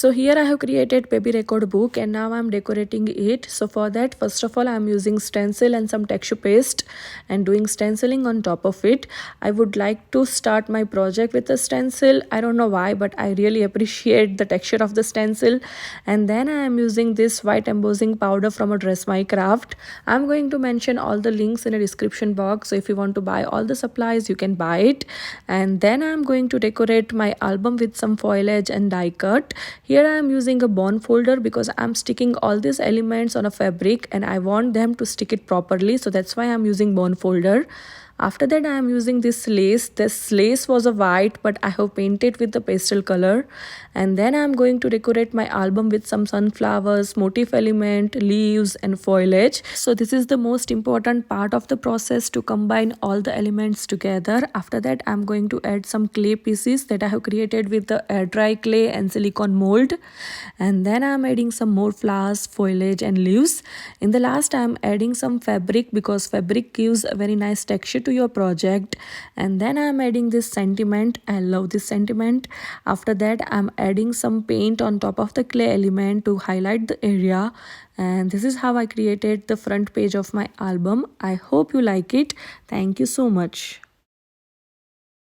So here I have created baby record book and now I'm decorating it. So for that, first of all, I'm using stencil and some texture paste and doing stenciling on top of it. I would like to start my project with a stencil. I don't know why, but I really appreciate the texture of the stencil. And then I am using this white embossing powder from a Dress My Craft. I'm going to mention all the links in a description box. So if you want to buy all the supplies, you can buy it. And then I'm going to decorate my album with some foliage and die cut. Here I am using a bond folder because I'm sticking all these elements on a fabric and I want them to stick it properly. So that's why I'm using bond folder. After that, I am using this lace. This lace was a white, but I have painted with the pastel color. And then I am going to decorate my album with some sunflowers, motif element, leaves and foliage. So this is the most important part of the process, to combine all the elements together. After that, I am going to add some clay pieces that I have created with the air dry clay and silicone mold. And then I am adding some more flowers, foliage and leaves. In the last, I am adding some fabric because fabric gives a very nice texture to your project. And then I'm adding this sentiment. I love this sentiment. After that, I'm adding some paint on top of the clay element to highlight the area. And this is how I created the front page of my album. I hope you like it. Thank you so much.